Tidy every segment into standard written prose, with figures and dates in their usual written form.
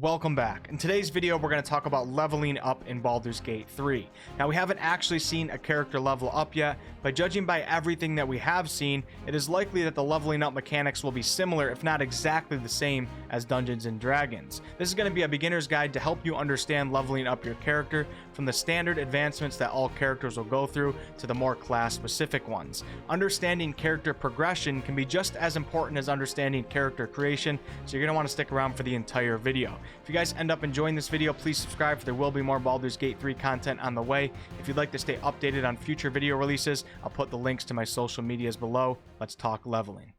Welcome back. In today's video, we're going to talk about leveling up in Baldur's Gate 3. Now, we haven't actually seen a character level up yet, but judging by everything that we have seen, it is likely that the leveling up mechanics will be similar, if not exactly the same, as Dungeons & Dragons. This is going to be a beginner's guide to help you understand leveling up your character, from the standard advancements that all characters will go through to the more class-specific ones. Understanding character progression can be just as important as understanding character creation, so you're going to want to stick around for the entire video. If you guys end up enjoying this video, please subscribe, for there will be more Baldur's Gate 3 content on the way. If you'd like to stay updated on future video releases, I'll put the links to my social medias below. Let's talk leveling.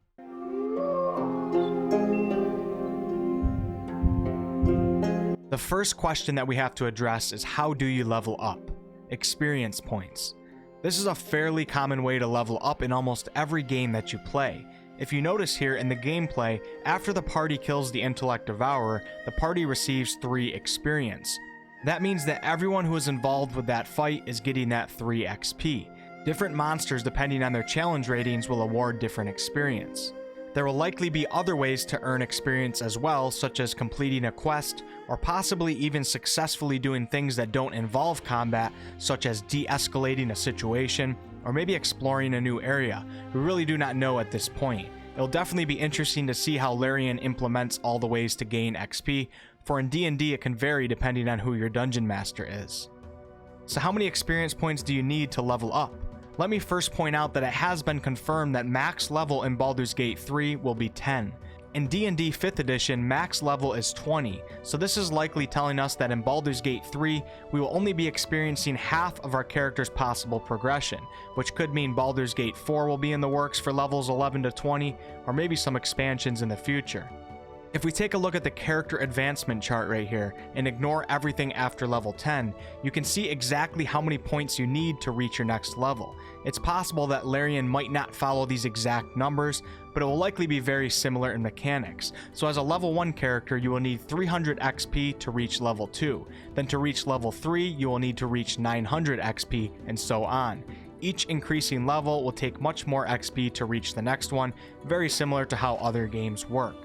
The first question that we have to address is, how do you level up? Experience points. This is a fairly common way to level up in almost every game that you play. If you notice here in the gameplay, after the party kills the Intellect Devourer, the party receives 3 experience. That means that everyone who is involved with that fight is getting that 3 XP. Different monsters, depending on their challenge ratings, will award different experience. There will likely be other ways to earn experience as well, such as completing a quest, or possibly even successfully doing things that don't involve combat, such as de-escalating a situation, or maybe exploring a new area. We really do not know at this point. It'll definitely be interesting to see how Larian implements all the ways to gain XP, for in D&D it can vary depending on who your dungeon master is. So how many experience points do you need to level up? Let me first point out that it has been confirmed that max level in Baldur's Gate 3 will be 10. In D&D 5th edition, max level is 20, so this is likely telling us that in Baldur's Gate 3, we will only be experiencing half of our character's possible progression, which could mean Baldur's Gate 4 will be in the works for levels 11 to 20, or maybe some expansions in the future. If we take a look at the character advancement chart right here, and ignore everything after level 10, you can see exactly how many points you need to reach your next level. It's possible that Larian might not follow these exact numbers, but it will likely be very similar in mechanics. So as a level 1 character, you will need 300 XP to reach level 2. Then to reach level 3, you will need to reach 900 XP, and so on. Each increasing level will take much more XP to reach the next one, very similar to how other games work.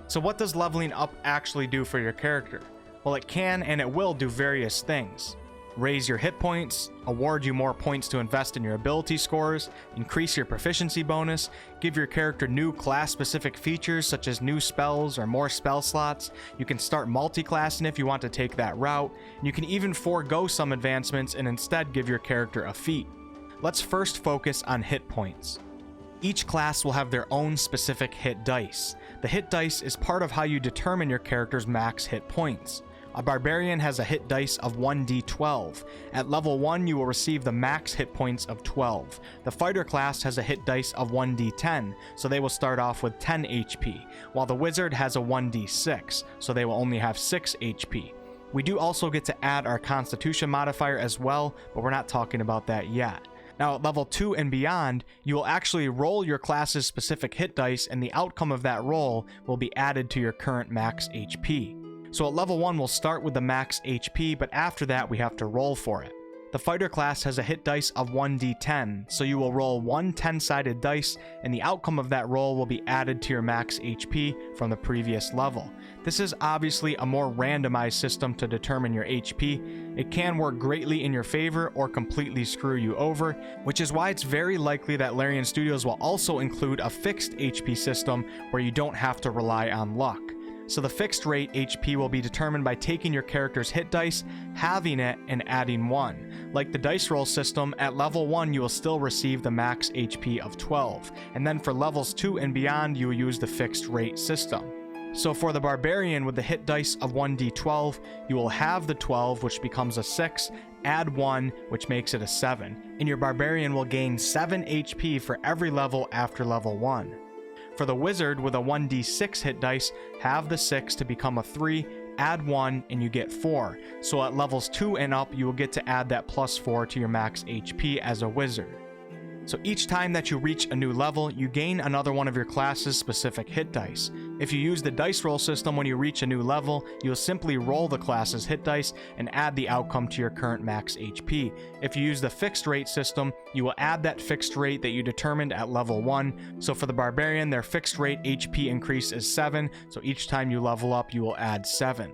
So what does leveling up actually do for your character? Well, it can and it will do various things. Raise your hit points, award you more points to invest in your ability scores, increase your proficiency bonus, give your character new class-specific features such as new spells or more spell slots. You can start multi-classing if you want to take that route, and you can even forego some advancements and instead give your character a feat. Let's first focus on hit points. Each class will have their own specific hit dice. The hit dice is part of how you determine your character's max hit points. A barbarian has a hit dice of 1d12. At level 1, you will receive the max hit points of 12. The fighter class has a hit dice of 1d10, so they will start off with 10 HP, while the wizard has a 1d6, so they will only have 6 HP. We do also get to add our constitution modifier as well, but we're not talking about that yet. Now at level 2 and beyond, you will actually roll your class's specific hit dice, and the outcome of that roll will be added to your current max HP. So at level 1 we'll start with the max HP, but after that we have to roll for it. The fighter class has a hit dice of 1d10, so you will roll one 10-sided dice, and the outcome of that roll will be added to your max HP from the previous level. This is obviously a more randomized system to determine your HP. It can work greatly in your favor or completely screw you over, which is why it's very likely that Larian Studios will also include a fixed HP system where you don't have to rely on luck. So the fixed rate HP will be determined by taking your character's hit dice, halving it, and adding 1. Like the dice roll system, at level 1 you will still receive the max HP of 12, and then for levels 2 and beyond you will use the fixed rate system. So for the barbarian with the hit dice of 1d12, you will have the 12, which becomes a 6, add 1, which makes it a 7, and your barbarian will gain 7 HP for every level after level 1. For the wizard with a 1d6 hit dice, have the 6 to become a 3, add 1, and you get 4. So at levels 2 and up, you will get to add that plus 4 to your max HP as a wizard. So each time that you reach a new level, you gain another one of your class's specific hit dice. If you use the dice roll system when you reach a new level, you'll simply roll the class's hit dice and add the outcome to your current max HP. If you use the fixed rate system, you will add that fixed rate that you determined at level 1. So for the Barbarian, their fixed rate HP increase is 7, so each time you level up, you will add 7.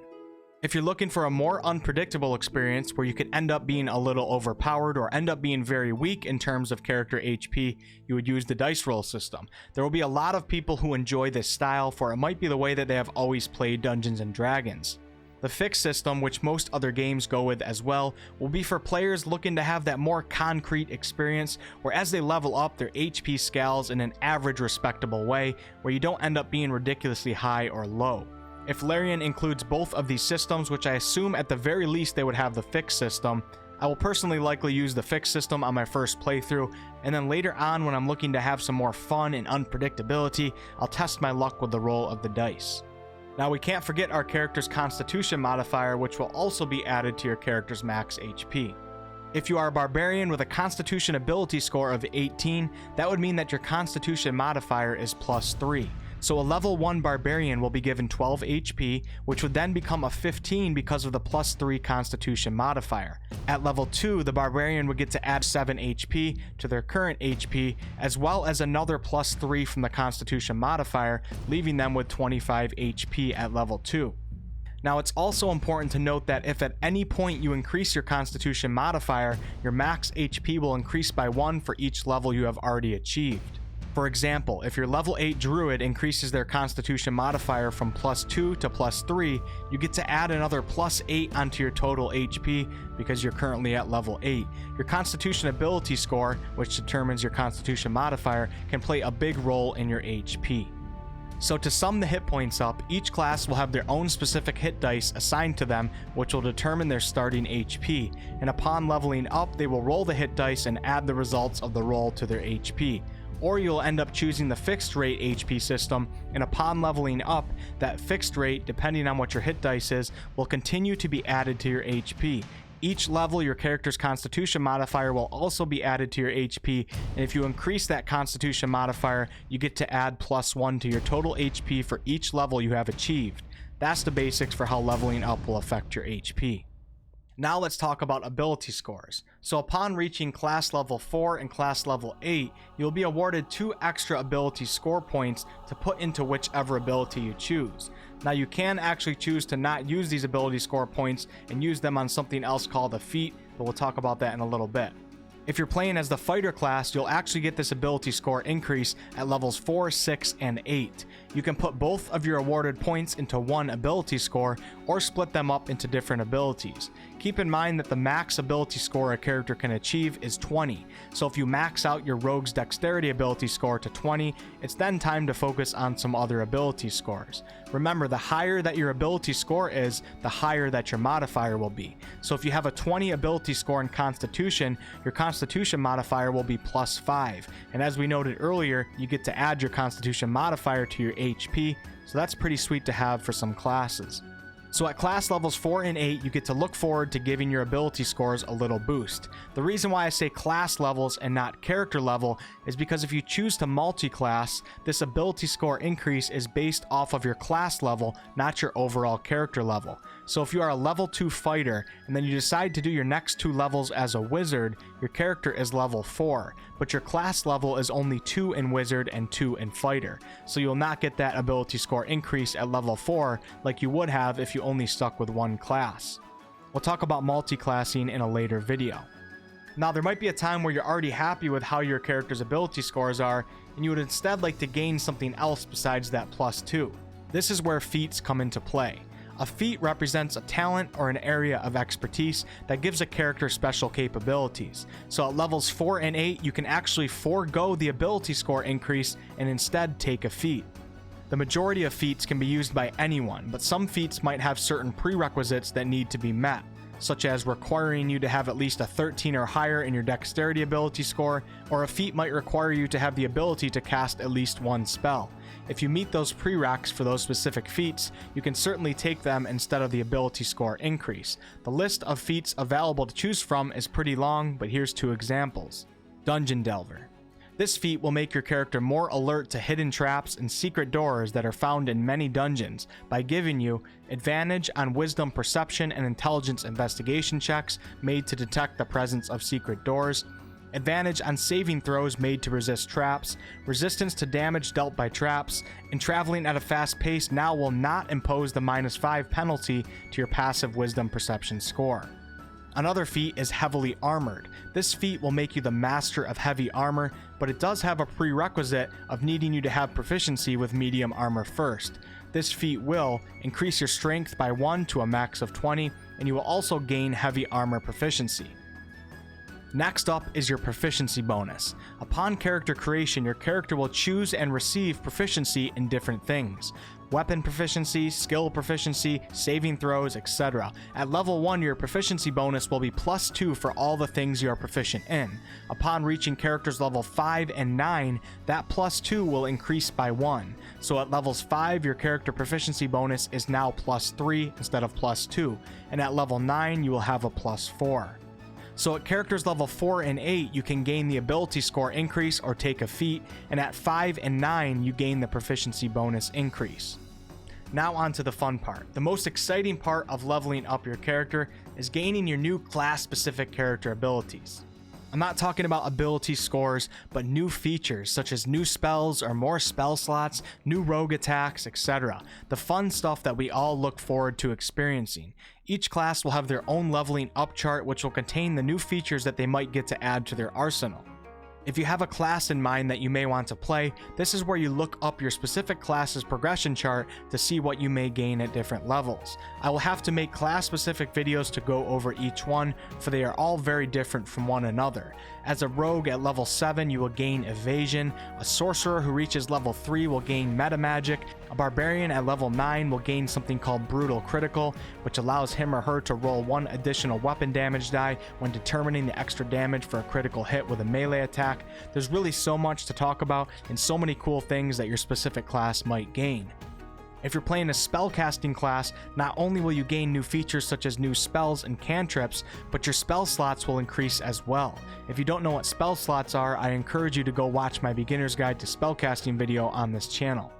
If you're looking for a more unpredictable experience where you could end up being a little overpowered or end up being very weak in terms of character HP, you would use the dice roll system. There will be a lot of people who enjoy this style, for it might be the way that they have always played Dungeons & Dragons. The fixed system, which most other games go with as well, will be for players looking to have that more concrete experience where as they level up, their HP scales in an average respectable way where you don't end up being ridiculously high or low. If Larian includes both of these systems, which I assume at the very least they would have the fixed system, I will personally likely use the fixed system on my first playthrough, and then later on when I'm looking to have some more fun and unpredictability, I'll test my luck with the roll of the dice. Now we can't forget our character's Constitution modifier, which will also be added to your character's max HP. If you are a Barbarian with a Constitution ability score of 18, that would mean that your Constitution modifier is +3. So a level 1 Barbarian will be given 12 HP, which would then become a 15 because of the +3 Constitution modifier. At level 2, the Barbarian would get to add 7 HP to their current HP, as well as another +3 from the Constitution modifier, leaving them with 25 HP at level 2. Now it's also important to note that if at any point you increase your Constitution modifier, your max HP will increase by 1 for each level you have already achieved. For example, if your level 8 Druid increases their Constitution modifier from +2 to +3, you get to add another +8 onto your total HP because you're currently at level 8. Your Constitution ability score, which determines your Constitution modifier, can play a big role in your HP. So to sum the hit points up, each class will have their own specific hit dice assigned to them, which will determine their starting HP, and upon leveling up, they will roll the hit dice and add the results of the roll to their HP. Or you'll end up choosing the fixed rate HP system, and upon leveling up, that fixed rate, depending on what your hit dice is, will continue to be added to your HP. Each level, your character's Constitution modifier will also be added to your HP, and if you increase that Constitution modifier, you get to add +1 to your total HP for each level you have achieved. That's the basics for how leveling up will affect your HP. Now let's talk about ability scores. So upon reaching class level 4 and class level 8, you'll be awarded 2 extra ability score points to put into whichever ability you choose. Now you can actually choose to not use these ability score points and use them on something else called a feat, but we'll talk about that in a little bit. If you're playing as the fighter class, you'll actually get this ability score increase at levels 4, 6, and 8. You can put both of your awarded points into one ability score or split them up into different abilities. Keep in mind that the max ability score a character can achieve is 20, so if you max out your rogue's dexterity ability score to 20, it's then time to focus on some other ability scores. Remember, the higher that your ability score is, the higher that your modifier will be. So if you have a 20 ability score in Constitution, your Constitution modifier will be +5, and as we noted earlier, you get to add your Constitution modifier to your HP, so that's pretty sweet to have for some classes. So at class levels 4 and 8, you get to look forward to giving your ability scores a little boost. The reason why I say class levels and not character level is because if you choose to multi-class, this ability score increase is based off of your class level, not your overall character level. So if you are a level 2 fighter, and then you decide to do your next 2 levels as a wizard, your character is level 4, but your class level is only 2 in wizard and 2 in fighter. So you'll not get that ability score increase at level 4 like you would have if you only stuck with one class. We'll talk about multi-classing in a later video. Now there might be a time where you're already happy with how your character's ability scores are, and you would instead like to gain something else besides that +2. This is where feats come into play. A feat represents a talent or an area of expertise that gives a character special capabilities. So at levels 4 and 8, you can actually forego the ability score increase and instead take a feat. The majority of feats can be used by anyone, but some feats might have certain prerequisites that need to be met, such as requiring you to have at least a 13 or higher in your dexterity ability score, or a feat might require you to have the ability to cast at least one spell. If you meet those prereqs for those specific feats, you can certainly take them instead of the ability score increase. The list of feats available to choose from is pretty long, but here's 2 examples. Dungeon Delver. This feat will make your character more alert to hidden traps and secret doors that are found in many dungeons by giving you advantage on wisdom perception and intelligence investigation checks made to detect the presence of secret doors, advantage on saving throws made to resist traps, resistance to damage dealt by traps, and traveling at a fast pace now will not impose the -5 penalty to your passive wisdom perception score. Another feat is heavily armored. This feat will make you the master of heavy armor, but it does have a prerequisite of needing you to have proficiency with medium armor first. This feat will increase your strength by 1 to a max of 20, and you will also gain heavy armor proficiency. Next up is your proficiency bonus. Upon character creation, your character will choose and receive proficiency in different things. Weapon proficiency, skill proficiency, saving throws, etc. At level 1, your proficiency bonus will be +2 for all the things you are proficient in. Upon reaching characters level 5 and 9, that +2 will increase by 1. So at levels 5, your character proficiency bonus is now +3 instead of +2, and at level 9, you will have a +4. So at characters level 4 and 8, you can gain the ability score increase or take a feat, and at 5 and 9, you gain the proficiency bonus increase. Now on to the fun part. The most exciting part of leveling up your character is gaining your new class-specific character abilities. I'm not talking about ability scores, but new features such as new spells or more spell slots, new rogue attacks, etc. The fun stuff that we all look forward to experiencing. Each class will have their own leveling up chart, which will contain the new features that they might get to add to their arsenal. If you have a class in mind that you may want to play, this is where you look up your specific class's progression chart to see what you may gain at different levels. I will have to make class-specific videos to go over each one, for they are all very different from one another. As a rogue at level 7, you will gain evasion. A sorcerer who reaches level 3 will gain meta magic. A barbarian at level 9 will gain something called brutal critical, which allows him or her to roll 1 additional weapon damage die when determining the extra damage for a critical hit with a melee attack. There's really so much to talk about and so many cool things that your specific class might gain. If you're playing a spellcasting class, not only will you gain new features such as new spells and cantrips, but your spell slots will increase as well. If you don't know what spell slots are, I encourage you to go watch my beginner's guide to spellcasting video on this channel.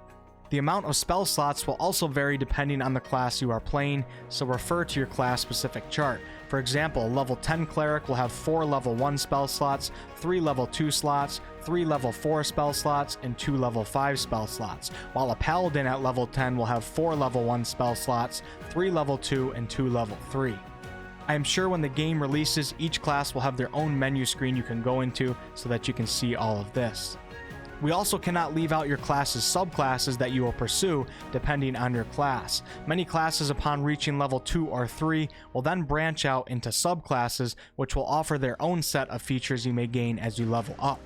The amount of spell slots will also vary depending on the class you are playing, so refer to your class-specific chart. For example, a level 10 cleric will have 4 level 1 spell slots, 3 level 2 slots, 3 level 4 spell slots, and 2 level 5 spell slots, while a paladin at level 10 will have 4 level 1 spell slots, 3 level 2, and 2 level 3. I am sure when the game releases, each class will have their own menu screen you can go into so that you can see all of this. We also cannot leave out your class's subclasses that you will pursue depending on your class. Many classes upon reaching level 2 or 3 will then branch out into subclasses, which will offer their own set of features you may gain as you level up.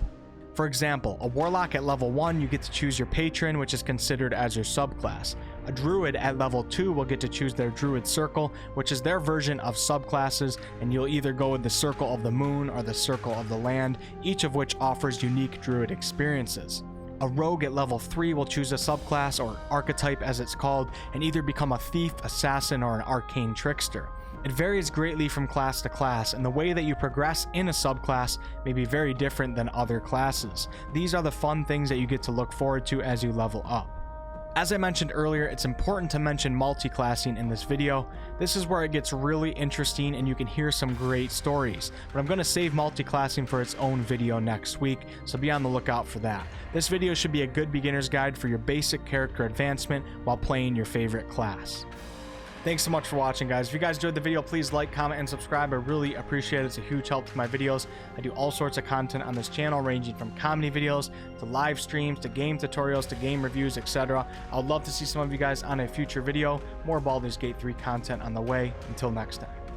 For example, a warlock at level 1 you get to choose your patron, which is considered as your subclass. A druid at level 2 will get to choose their druid circle, which is their version of subclasses, and you'll either go with the circle of the moon or the circle of the land, each of which offers unique druid experiences. A rogue at level 3 will choose a subclass, or archetype as it's called, and either become a thief, assassin, or an arcane trickster. It varies greatly from class to class, and the way that you progress in a subclass may be very different than other classes. These are the fun things that you get to look forward to as you level up. As I mentioned earlier, it's important to mention multi-classing in this video. This is where it gets really interesting and you can hear some great stories, but I'm going to save multi-classing for its own video next week, so be on the lookout for that. This video should be a good beginner's guide for your basic character advancement while playing your favorite class. Thanks so much for watching, guys. If you guys enjoyed the video, please like, comment, and subscribe. I really appreciate it. It's a huge help to my videos. I do all sorts of content on this channel, ranging from comedy videos to live streams to game tutorials to game reviews, etc. I would love to see some of you guys on a future video. More Baldur's Gate 3 content on the way. Until next time.